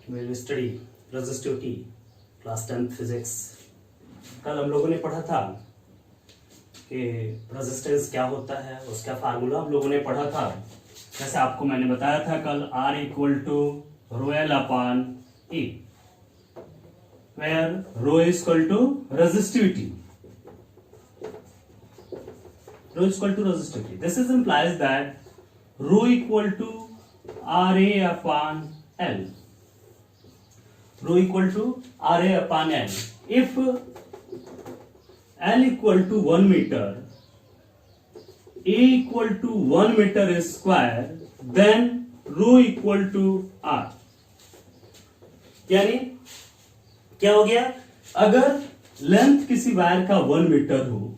Will study resistivity class 10 physics. कल हम लोगों ने पढ़ा था कि रेजिस्टेंस क्या होता है, उसका फार्मूला हम लोगों ने पढ़ा था। जैसे आपको मैंने बताया था कल R equal to rho L upon E, where rho is equal to resistivity. Rho is equal to resistivity. This is implies that rho equal to RA upon L. Rho equal to RA upon L. If L equal to 1 meter, A equal to 1 meter square, then rho equal to R. यानी क्या हो गया? अगर length किसी wire का 1 metre हो,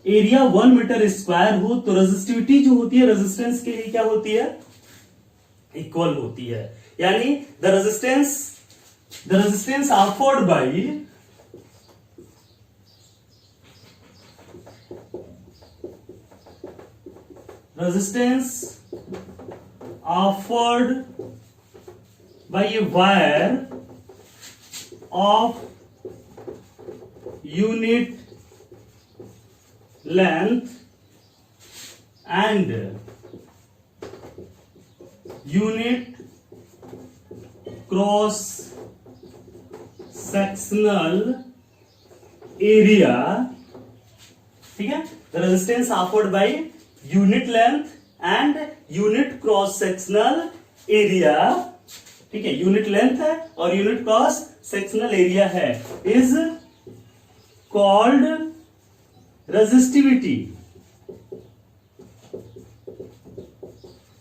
area 1 metre square हो, तो रेजिस्टिविटी जो होती है रेजिस्टेंस के लिए क्या होती है? इक्वल होती है। यानी the resistance offered by a wire of unit length and unit cross sectional area, ठीक है। the resistance offered by unit length and unit cross sectional area, ठीक है, यूनिट लेंथ है और यूनिट क्रॉस सेक्शनल एरिया है, is called resistivity,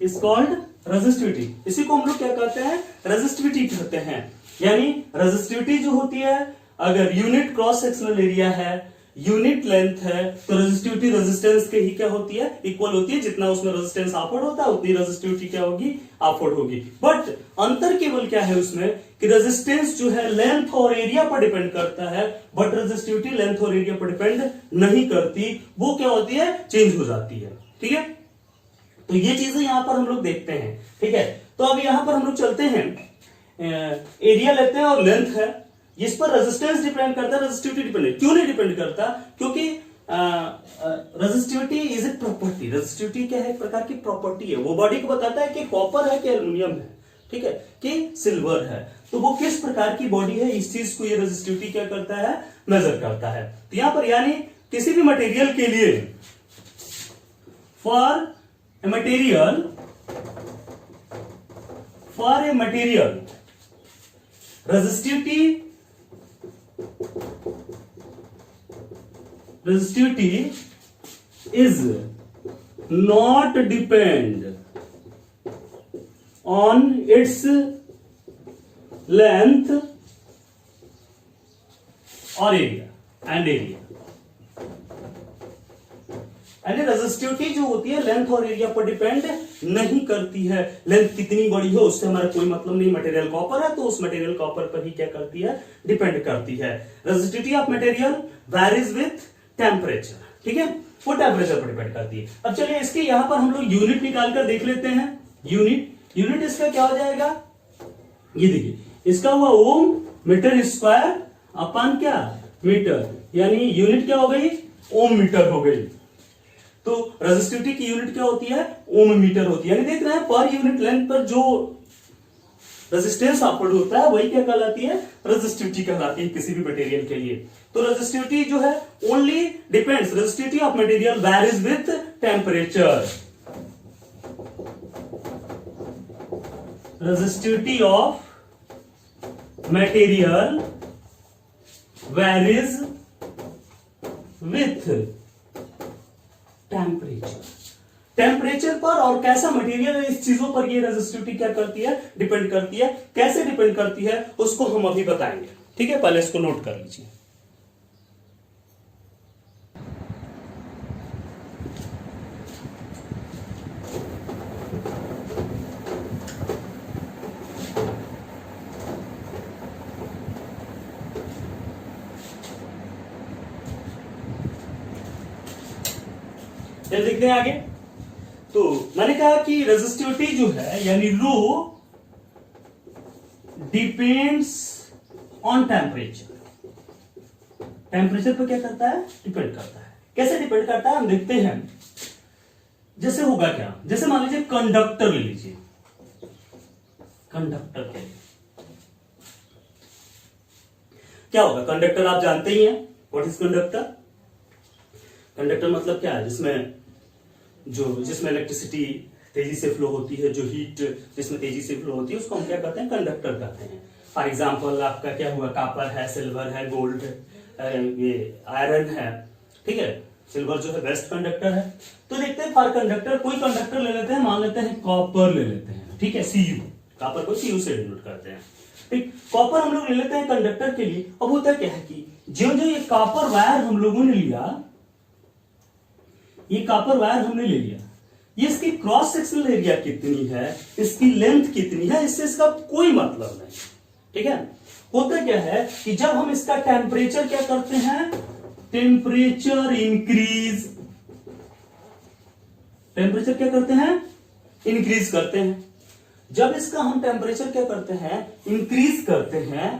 is called resistivity. इसी को हम लोग क्या कहते हैं? रेजिस्टिविटी कहते हैं। यानी रेजिस्टिविटी जो होती है, अगर यूनिट क्रॉस सेक्शनल एरिया है, यूनिट लेंथ है, तो रेजिस्टिविटी रेजिस्टेंस के ही क्या होती है? इक्वल होती है। जितना उसमें रेजिस्टेंस ऑफर्ड होता है उतनी रेजिस्टिविटी क्या होगी? ऑफर्ड होगी। बट अंतर केवल क्या है उसमें कि रेजिस्टेंस जो है लेंथ और एरिया पर डिपेंड करता है, बट रेजिस्टिविटी लेंथ और एरिया पर डिपेंड नहीं करती। वो क्या होती है? चेंज हो जाती है। ठीक है, तो ये चीजें यहां पर हम लोग देखते हैं। ठीक है, तो अब यहां पर हम लोग चलते हैं, एरिया लेते हैं और लेंथ है, इस पर रेजिस्टेंस डिपेंड करता है, रेजिस्टिविटी डिपेंड क्यों नहीं डिपेंड करता? क्योंकि resistivity is a property. Resistivity क्या है? एक प्रकार की प्रॉपर्टी है। वो बॉडी को बताता है कि कॉपर है कि एल्युमिनियम है, ठीक है, कि सिल्वर है। तो वो किस प्रकार की बॉडी है, इस चीज को ये रेजिस्टिविटी क्या करता है? मेजर करता है। तो यहां पर यानी किसी भी मटेरियल के लिए, for a material resistivity is not depend on its length or area and area। यानी रेजिस्टिविटी जो होती है लेंथ और एरिया पर डिपेंड नहीं करती है। लेंथ कितनी बड़ी हो उससे हमारा कोई मतलब नहीं। मटेरियल कॉपर है तो उस मटेरियल कॉपर पर ही क्या करती है? डिपेंड करती है। Resistivity of material varies with temperature, ठीक है, वो टेम्परेचर पर डिपेंड करती है। अब चलिए इसके यहां पर हम लोग यूनिट निकालकर देख लेते हैं। यूनिट इसका क्या हो जाएगा? ये देखिए, इसका हुआ ओम मीटर स्क्वायर अपन क्या? मीटर। यानी यूनिट क्या हो गई? ओम मीटर हो गई। तो रेजिस्टिविटी की यूनिट क्या होती है? ओम मीटर होती है। यानी देख रहे हैं पर यूनिट लेंथ पर जो रेजिस्टेंस ऑफर्ड होता है वही क्या कहलाती है? रेजिस्टिविटी कहलाती है किसी भी मटेरियल के लिए। तो रेजिस्टिविटी जो है only depends, resistivity of material varies with temperature. Resistivity of material varies with temperature पर। और कैसा मटेरियल है, इस चीजों पर ये रेजिस्टिविटी क्या करती है? डिपेंड करती है। कैसे डिपेंड करती है उसको हम अभी बताएंगे। ठीक है, पहले इसको नोट कर लीजिए। ये लिखते हैं आगे। तो मैंने कहा कि रेजिस्टिविटी जो है यानी रो डिपेंड्स ऑन टेम्परेचर। टेम्परेचर पर क्या करता है? डिपेंड करता है। कैसे डिपेंड करता है हम देखते हैं। जैसे होगा क्या, जैसे मान लीजिए कंडक्टर ले लीजिए, कंडक्टर के लिए क्या होगा? कंडक्टर आप जानते ही हैं, व्हाट इज कंडक्टर? कंडक्टर मतलब क्या है? जिसमें इलेक्ट्रिसिटी तेजी से फ्लो होती है, जो हीट जिसमें तेजी से फ्लो होती है, उसको हम क्या कहते हैं? कंडक्टर कहते हैं। फॉर एग्जाम्पल आपका क्या हुआ? कॉपर है, सिल्वर है, गोल्ड है, ये आयरन है, ठीक है। सिल्वर जो है बेस्ट कंडक्टर है। तो देखते हैं फॉर कंडक्टर, कोई कंडक्टर ले लेते हैं, मान लेते हैं कॉपर ले लेते हैं, ठीक है, Cu। कॉपर को Cu से डिनोट करते हैं, ठीक। कॉपर हम लोग ले लेते हैं कंडक्टर के लिए। अब होता क्या है कि जो जो ये कॉपर वायर हम लोगों ने लिया, ये कॉपर वायर हमने ले लिया, ये इसकी क्रॉस सेक्शनल एरिया कितनी है, इसकी लेंथ कितनी है, इससे इसका कोई मतलब नहीं, ठीक है। होता क्या है कि जब हम इसका टेम्परेचर क्या करते हैं? टेम्परेचर इंक्रीज, टेम्परेचर क्या करते हैं? इंक्रीज करते हैं। जब इसका हम टेम्परेचर क्या करते हैं? इंक्रीज करते हैं,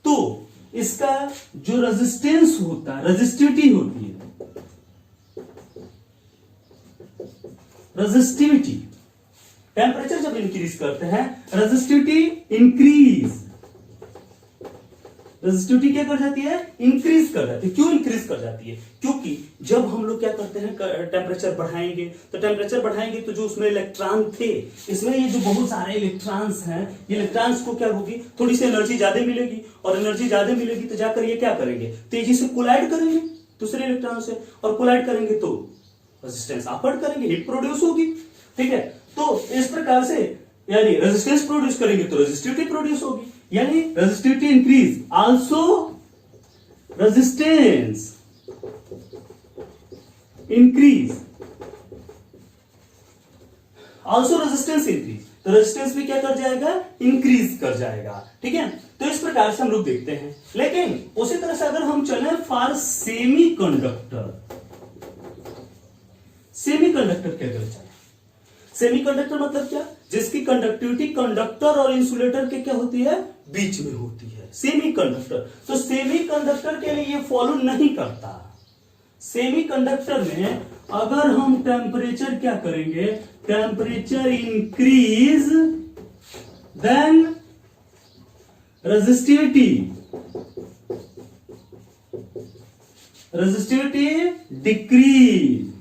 तो इसका जो रेजिस्टेंस होता है, रेजिस्टिविटी होती है, रेजिस्टिविटी, टेम्परेचर जब इंक्रीज करते हैं, रेजिस्टिविटी इंक्रीज, रेजिस्टिविटी क्या कर जाती है? इंक्रीज कर जाती है। क्यों इंक्रीज कर जाती है? क्योंकि जब हम लोग क्या करते हैं, टेम्परेचर बढ़ाएंगे, तो टेम्परेचर बढ़ाएंगे तो जो उसमें इलेक्ट्रॉन थे, इसमें ये जो बहुत सारे इलेक्ट्रॉन्स हैं, ये इलेक्ट्रॉन्स को क्या होगी? थोड़ी सी एनर्जी ज्यादा मिलेगी, और एनर्जी ज्यादा मिलेगी तो जाकर ये क्या करेंगे? तेजी से कोलाइड करेंगे दूसरे इलेक्ट्रॉन से, और कोलाइड करेंगे तो रेजिस्टेंस अपवर्ड करेंगे, हीट प्रोड्यूस होगी, ठीक है। तो इस प्रकार से यानी रेजिस्टेंस प्रोड्यूस करेंगे तो रेजिस्टिविटी प्रोड्यूस होगी, यानी resistivity increase, also resistance increase, also resistance increase, तो रेजिस्टेंस भी क्या कर जाएगा? इंक्रीज कर जाएगा, ठीक है। तो इस प्रकार से हम लोग देखते हैं। लेकिन उसी तरह से अगर हम चले फॉर सेमी कंडक्टर, सेमीकंडक्टर क्या करना चाहिए? सेमीकंडक्टर मतलब क्या? जिसकी कंडक्टिविटी कंडक्टर और इंसुलेटर के क्या होती है? बीच में होती है, सेमीकंडक्टर। तो सेमीकंडक्टर के लिए ये फॉलो नहीं करता। सेमीकंडक्टर में अगर हम टेम्परेचर क्या करेंगे? Temperature increase, then resistivity, resistivity decrease,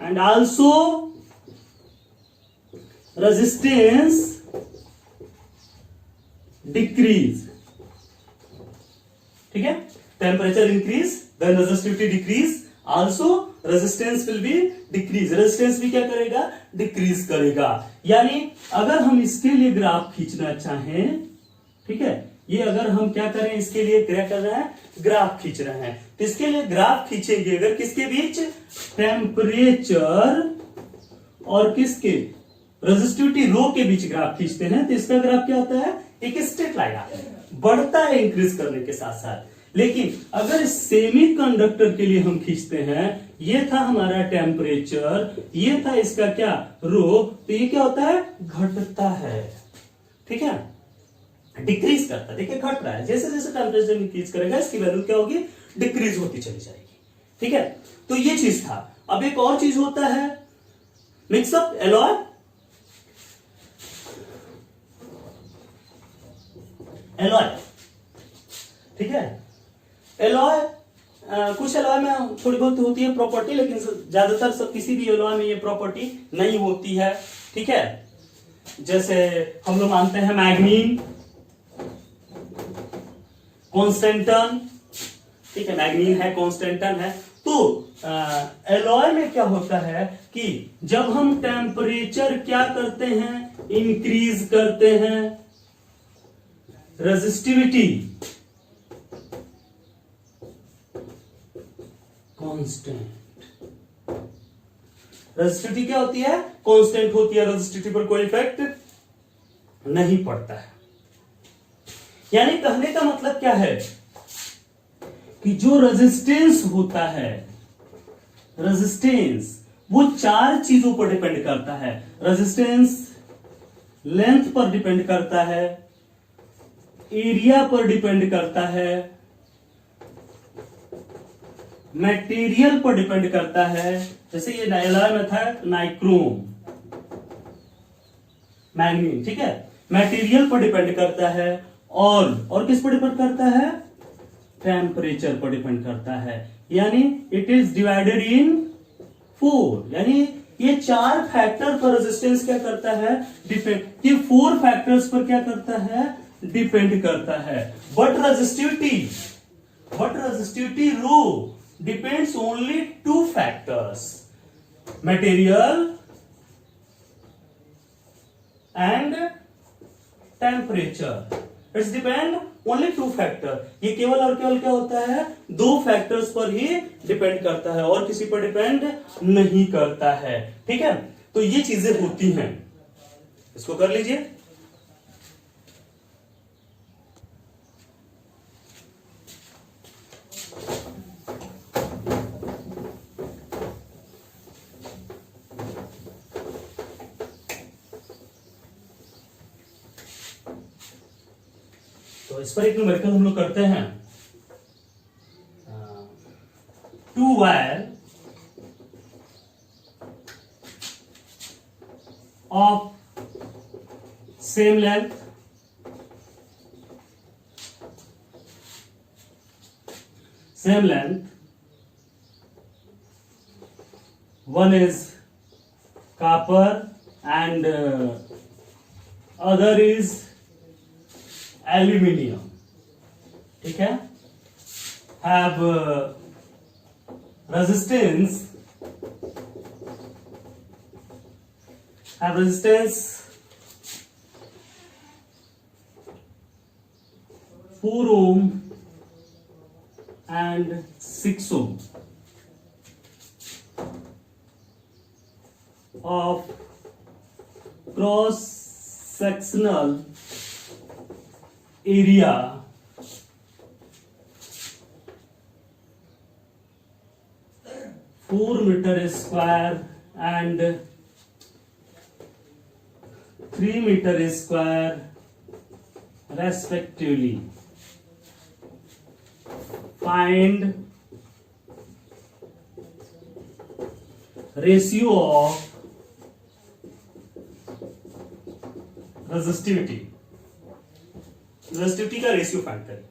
and also resistance decrease, ठीक है। Temperature increase, then resistivity decrease, also resistance will be decrease, resistance भी क्या करेगा? डिक्रीज करेगा। यानी अगर हम इसके लिए ग्राफ खींचना चाहें, ठीक है, ये अगर हम क्या करें, इसके लिए क्या कर रहे हैं? ग्राफ खींच रहे हैं, तो इसके लिए ग्राफ खींचेंगे अगर किसके बीच? टेम्परेचर और किसके? रेजिस्टिविटी रो के बीच ग्राफ खींचते हैं, तो इसका ग्राफ क्या होता है? एक स्ट्रेट लाइन आता है, बढ़ता है इंक्रीज करने के साथ साथ। लेकिन अगर सेमी कंडक्टर के लिए हम खींचते हैं, ये था हमारा टेम्परेचर, ये था इसका क्या? रो, तो ये क्या होता है? घटता है, ठीक है, डिक्रीज करता है। देखिए घट रहा है, जैसे जैसे टेम्परेचर इंक्रीज करेगा इसकी वैल्यू क्या होगी? डिक्रीज होती चली जाएगी, ठीक है। तो ये चीज था। अब एक और चीज होता है मिक्सअप एलॉय, एलॉय, ठीक है। एलॉय कुछ एलॉय में थोड़ी बहुत होती है प्रॉपर्टी, लेकिन ज्यादातर सब किसी भी एलॉय में ये प्रॉपर्टी नहीं होती है, ठीक है। जैसे हम लोग मानते हैं मैग्नीन, कॉन्स्टेंटन, ठीक है, मैग्नीन है, कॉन्स्टेंटन है। तो एलॉय में क्या होता है कि जब हम टेम्परेचर क्या करते हैं? इंक्रीज करते हैं, रेजिस्टिविटी कांस्टेंट, रेजिस्टिविटी क्या होती है? कांस्टेंट होती है, रेजिस्टिविटी पर कोई इफेक्ट नहीं पड़ता है। यानी कहने का मतलब क्या है कि जो रेजिस्टेंस होता है, रेजिस्टेंस वो 4 चीजों पर डिपेंड करता है। रेजिस्टेंस लेंथ पर डिपेंड करता है, एरिया पर डिपेंड करता है, मटेरियल पर डिपेंड करता है। जैसे ये एलॉय में था नाइक्रोम, मैग्नीज, ठीक है। मटेरियल पर डिपेंड करता है और किस पर डिपेंड करता है? टेम्परेचर पर डिपेंड करता है। यानी इट इज डिवाइडेड इन 4, यानी ये 4 फैक्टर पर रेजिस्टेंस क्या करता है? डिपेंड। ये 4 फैक्टर्स पर क्या करता है? डिपेंड करता है। But resistivity rho depends only 2 factors, material and temperature. It's depend only 2 factor. ये केवल और केवल क्या होता है? 2 फैक्टर्स पर ही डिपेंड करता है और किसी पर डिपेंड नहीं करता है, ठीक है। तो ये चीजें होती हैं, इसको कर लीजिए। तो इस पर एक न्यूमेरिकल हम लोग करते हैं। 2 wire of same length one is copper and other is aluminium, ठीक है। have resistance 4 ohm and 6 ohm of cross sectional area four meter square and 3 meter square respectively. Find ratio of resistivity का ratio find करें।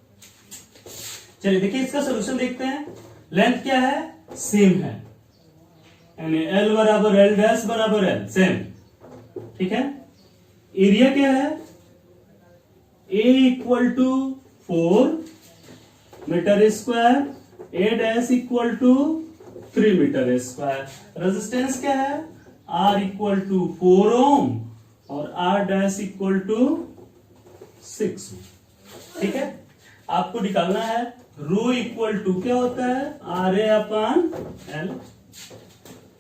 चलिए देखिए इसका solution देखते हैं। Length क्या है? सेम है, यानी L बराबर L डैश बराबर L, सेम, ठीक है। एरिया क्या है? A equal to 4 metre square, A dash equal to 3 metre square. Resistance क्या है? R इक्वल टू 4 ओम और R डैश इक्वल टू 6, ठीक है। आपको निकालना है रो इक्वल टू क्या होता है? आर ए अपान एल,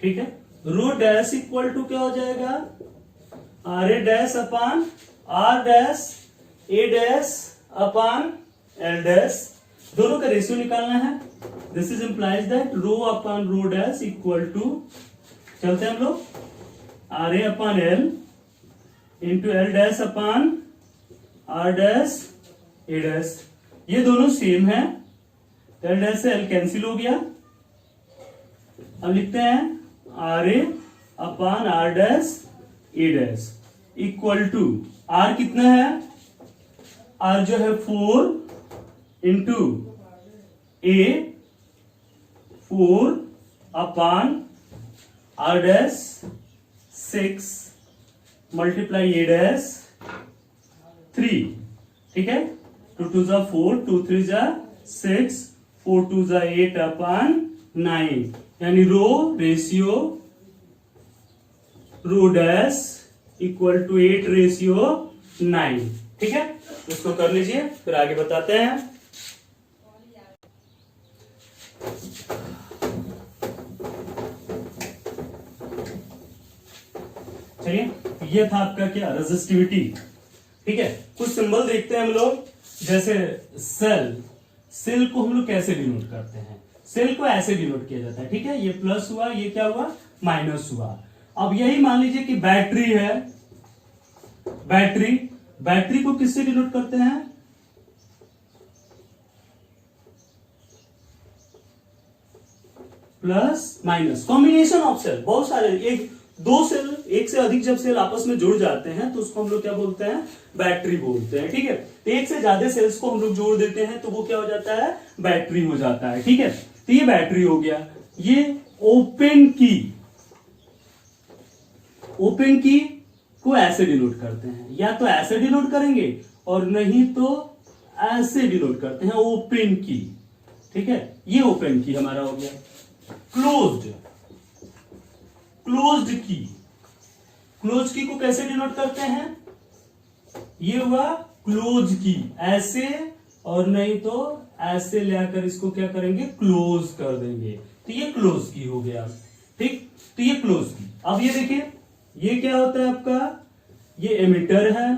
ठीक है। रो डैश इक्वल टू क्या हो जाएगा? R A dash upon R dash A dash upon L dash. दोनों का रेशियो निकालना है। This is implies that rho upon rho dash equal to, चलते हैं हम लोग, R A upon L into L dash upon R dash A dash. ये दोनों सेम है, एल डैश से एल कैंसिल हो गया। अब लिखते हैं R A upon R dash A dash equal to, are कितना है? आर जो है 4 into A 4 upon R dash 6 multiply A dash 3, ठीक है। 2 2 जा 4, 2 3 जा 6, 4 2 जा 8 अपान 9, यानी rho ratio rho dash equal to 8 ratio 9, ठीक है। इसको कर लीजिए, फिर आगे बताते हैं। चलिए, ये था आपका क्या? रेजिस्टिविटी, ठीक है। कुछ सिंबल देखते हैं हम लोग, जैसे सेल को हम लोग कैसे डिनोट करते हैं? सेल को ऐसे डिनोट किया जाता है, ठीक है। ये प्लस हुआ, ये क्या हुआ? माइनस हुआ। अब यही मान लीजिए कि बैटरी है, बैटरी को किससे डिनोट करते हैं? Plus minus, combination of cell, बहुत सारे, एक दो सेल, एक से अधिक जब सेल आपस में जुड़ जाते हैं तो उसको हम लोग क्या बोलते हैं? बैटरी बोलते हैं। ठीक है, तो एक से ज्यादा सेल्स को हम लोग जोड़ देते हैं तो वो क्या हो जाता है? बैटरी हो जाता है। ठीक है, तो ये बैटरी हो गया। ये ओपन की को ऐसे डिनोट करते हैं, या तो ऐसे डिनोट करेंगे और नहीं तो ऐसे डिनोट करते हैं, ओपन की। ठीक है, ये ओपन की हमारा हो गया। क्लोज्ड की को कैसे डिनोट करते हैं? ये हुआ क्लोज की, ऐसे और नहीं तो ऐसे लेकर इसको क्या करेंगे? क्लोज कर देंगे, तो ये क्लोज की हो गया। ठीक, तो ये क्लोज की। अब ये देखिए, ये क्या होता है आपका? ये एमीटर है,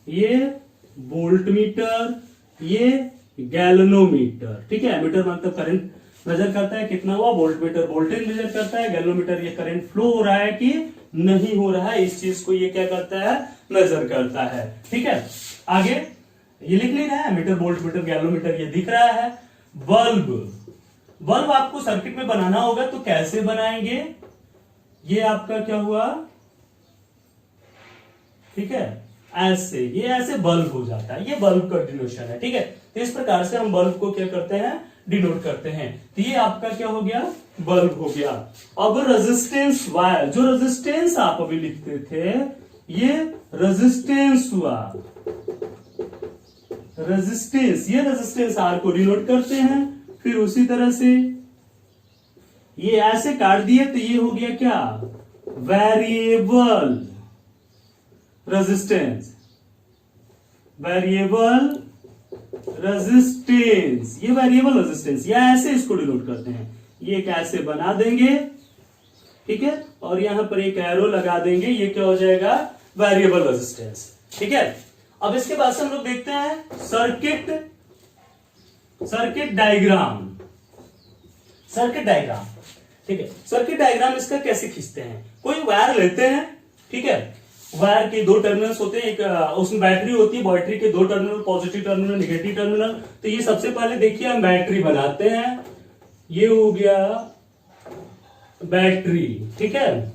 ये वोल्टमीटर, ये गैल्वेनोमीटर। ठीक है, एमीटर मतलब करंट मेजर करता है कितना हुआ, वोल्टमीटर वोल्टेज मेजर करता है, गैल्वेनोमीटर ये करंट फ्लो हो रहा है कि नहीं हो रहा है, इस चीज को ये क्या करता है? मेजर करता है। ठीक है, आगे ये लिख ले रहा है, एमीटर वोल्टमीटर गैल्वेनोमीटर ये दिख रहा है। बल्ब आपको सर्किट में बनाना होगा तो कैसे बनाएंगे? ये आपका क्या हुआ? ठीक है, ऐसे, ये ऐसे बल्ब हो जाता है, ये बल्ब का डिनोशन है। ठीक है, तो इस प्रकार से हम बल्ब को क्या करते हैं? डिनोट करते हैं। तो ये आपका क्या हो गया? बल्ब हो गया। अब रेजिस्टेंस वायर, जो रेजिस्टेंस आप अभी लिखते थे, ये रेजिस्टेंस हुआ, रेजिस्टेंस, ये रेजिस्टेंस आर को डिनोट करते हैं। फिर उसी तरह से ये ऐसे काट दिए तो ये हो गया क्या? वेरिएबल रेजिस्टेंस, वेरिएबल रेजिस्टेंस, ये वेरिएबल रेजिस्टेंस, या ऐसे इसको डिनोट करते हैं। ये एक ऐसे बना देंगे, ठीक है, और यहां पर एक एरो लगा देंगे, ये क्या हो जाएगा? Variable resistance. ठीक है, अब इसके बाद से हम लोग देखते हैं सर्किट डायग्राम। ठीक है, सर्किट डायग्राम इसका कैसे खींचते हैं? कोई वायर लेते हैं, ठीक है, वायर के दो टर्मिनल्स होते हैं, एक उसमें बैटरी होती है, बैटरी के दो terminal, positive terminal, negative terminal. तो ये सबसे पहले देखिए हम बैटरी बनाते हैं, ये हो गया बैटरी। ठीक है,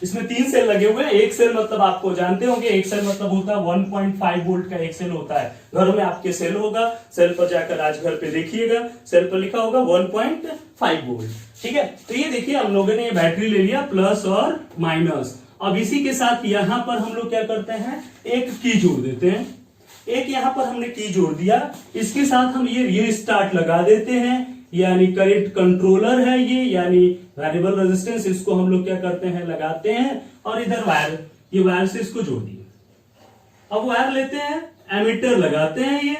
इसमें 3 सेल लगे हुए हैं। एक सेल मतलब आपको जानते होंगे, एक सेल मतलब होता है 1.5 वोल्ट का एक सेल होता है। घरों में आपके सेल होगा, सेल पर जाकर आज घर पे देखिएगा, सेल पर लिखा होगा 1.5 वोल्ट। ठीक है, तो ये देखिए हम लोगों ने ये बैटरी ले लिया, प्लस और माइनस। अब इसी के साथ यहां पर हम लोग क्या करते हैं? एक की जोड़ देते हैं। एक यहां पर हमने की जोड़ दिया, इसके साथ हम ये स्टार्ट लगा देते हैं, यानी करंट कंट्रोलर है ये, यानी वेरिएबल रेजिस्टेंस, इसको हम लोग क्या करते हैं? लगाते हैं। और इधर वायर, ये वायर से इसको जोड़ दिए। अब वायर लेते हैं, एमीटर लगाते हैं ये,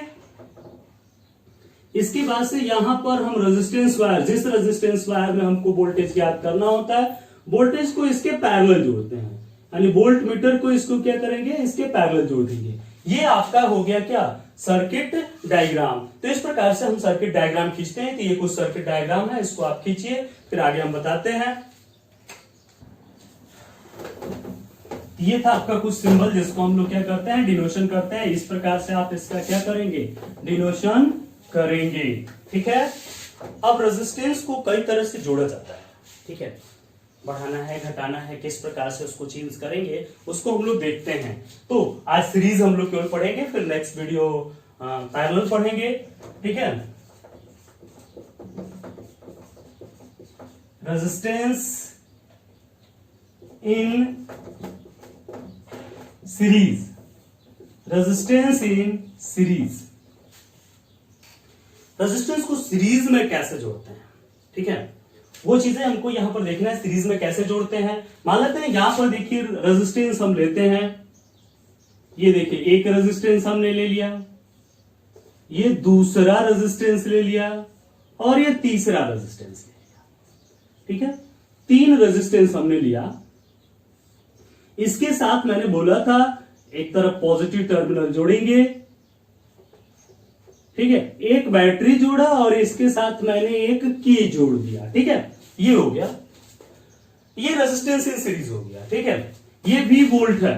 इसके बाद से यहां पर हम रेजिस्टेंस वायर, जिस रेजिस्टेंस वायर में हमको वोल्टेज ज्ञात करना होता है, वोल्टेज को इसके पैरेलल जोड़ते हैं, यानी वोल्ट मीटर को इसको क्या करेंगे? इसके पैरेलल जोड़ देंगे। ये आपका हो गया क्या? Circuit diagram. तो इस प्रकार से हम सर्किट डायग्राम खींचते हैं। तो ये कुछ सर्किट डायग्राम है, इसको आप खींचिए, फिर आगे हम बताते हैं। ये था आपका कुछ सिंबल, जिसको हम लोग क्या करते हैं? डिनोशन करते हैं। इस प्रकार से आप इसका क्या करेंगे? डिनोशन करेंगे। ठीक है, अब रेजिस्टेंस को कई तरह से जोड़ा जाता है। ठीक है, बढ़ाना है, घटाना है, किस प्रकार से उसको चेंज करेंगे उसको हम लोग देखते हैं। तो आज सीरीज हम लोग केवल पढ़ेंगे, फिर नेक्स्ट वीडियो पैरेलल पढ़ेंगे। ठीक है, resistance in series, resistance in series, resistance को सीरीज में कैसे जोड़ते हैं? ठीक है, वो चीजें हमको यहां पर देखना है, सीरीज में कैसे जोड़ते हैं। मान लेते हैं यहां पर देखिए रेजिस्टेंस हम लेते हैं, ये देखिए एक रेजिस्टेंस हमने ले लिया, ये दूसरा रेजिस्टेंस ले लिया, और ये तीसरा रेजिस्टेंस ले लिया। ठीक है, 3 रेजिस्टेंस हमने लिया। इसके साथ मैंने बोला था एक तरफ पॉजिटिव टर्मिनल जोड़ेंगे, ठीक है, एक बैटरी जोड़ा और इसके साथ मैंने एक की जोड़ दिया। ठीक है, ये हो गया। ये रेजिस्टेंस इन सीरीज हो गया, ठीक है। ये V वोल्ट है।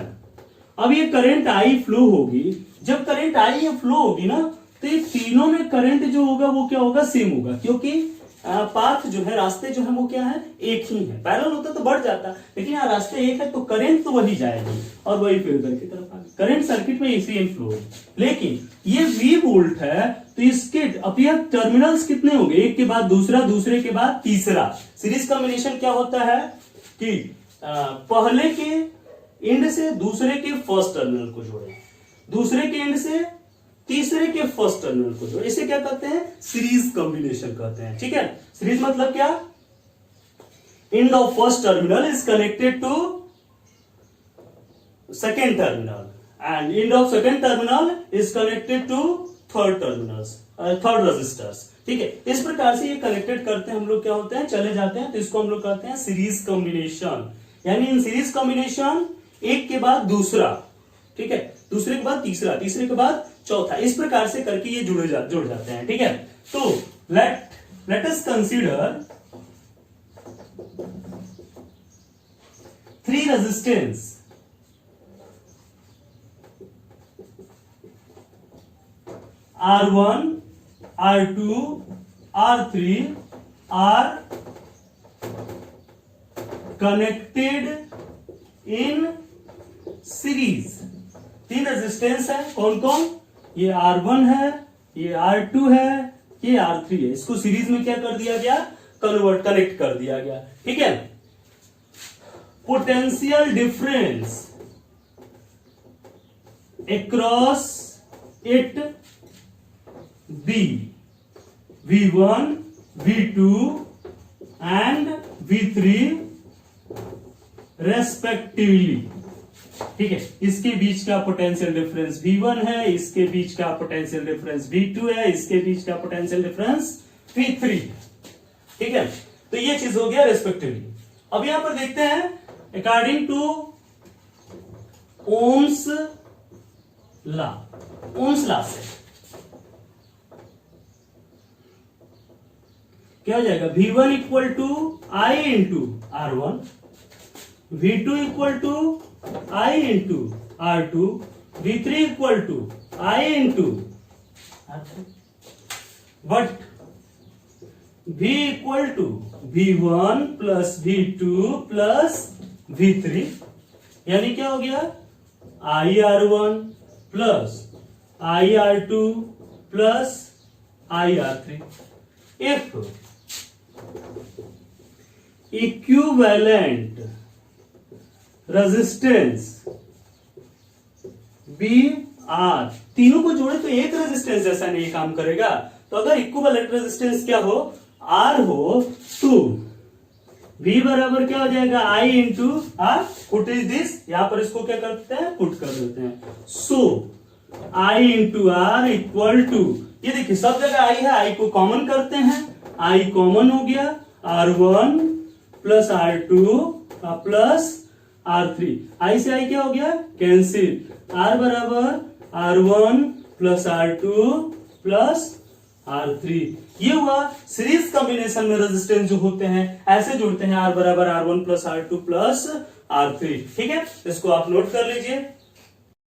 अब ये करंट I फ्लो होगी। जब करंट I फ्लो होगी ना, तो ये तीनों में करंट जो होगा वो क्या होगा, सेम होगा, क्योंकि पाथ जो है, रास्ते जो है वो क्या है, एक ही है। पैरेलल होता तो बढ़ जाता, लेकिन यहाँ रास्ते एक है तो करंट तो वही जाएगी और वही फिर उधर की तरफ आगे करंट सर्किट में इसी इन फ्लो। लेकिन ये V वोल्ट है, तो इसके अब ये टर्मिनल्स कितने हो गए, एक के बाद दूसरा, दूसरे के बाद तीसरा। सीरीज कॉम्बिनेशन क्या होता है कि पहले के एंड से दूसरे के फर्स्ट टर्मिनल को जोड़े, दूसरे के एंड से तीसरे के फर्स्ट टर्मिनल को जोड़े, इसे क्या कहते हैं, सीरीज कॉम्बिनेशन कहते हैं, ठीक है। सीरीज मतलब क्या, end of first terminal is connected to second terminal and end of second terminal is connected to third terminals, third registers, ठीक है। इस प्रकार से ये कनेक्टेड करते हैं हम लोग, क्या होते हैं, चले जाते हैं, तो इसको हम लोग कहते हैं सीरीज कॉम्बिनेशन। यानी इन सीरीज कॉम्बिनेशन एक के बाद दूसरा, ठीक है, दूसरे के बाद तीसरा, तीसरे के बाद चौथा, इस प्रकार से करके ये जुड़ जाते हैं, ठीक है। तो let us consider 3 resistance R1, R2, R3 are connected in series. 3 resistance है, कौन कौन, ये R1 है, ये R2 है, ये R3 है। इसको सीरीज में क्या कर दिया गया, कनेक्ट कर दिया गया, ठीक है। Potential difference across it be V1, V2 and V3 respectively, ठीक है। इसके बीच का पोटेंशियल डिफरेंस V1 है, इसके बीच का पोटेंशियल डिफरेंस V2 है, इसके बीच का पोटेंशियल डिफरेंस V3, ठीक है। तो ये चीज हो गया रेस्पेक्टिवली। अब यहां पर देखते हैं according to Ohm's law, Ohm's law से क्या हो जाएगा, V1 equal to I into R1, V2 equal to I into R2, V3 equal to I into R3, but V equal to V1 plus V2 plus V3, यानी क्या हो गया, I R1 plus I R2 plus I R3। If equivalent resistance be R, तीनों को जोड़े तो एक resistance जैसा नहीं काम करेगा। तो अगर इक्विवेलेंट रेजिस्टेंस क्या हो, आर हो, तो V बराबर क्या हो जाएगा, I into R, put is this, यहां पर इसको क्या करते हैं, पुट कर देते हैं। So I into R equal to, ये देखिए सब जगह I है, I को कॉमन करते हैं, I कॉमन हो गया, R1 plus R2 plus R3, I से I क्या हो गया, कैंसिल, R बराबर R1 plus R2 plus R3। ये हुआ सीरीज कॉम्बिनेशन में रेजिस्टेंस जो होते हैं ऐसे जुड़ते हैं, R बराबर R1 plus R2 plus R3, ठीक है। इसको आप नोट कर लीजिए।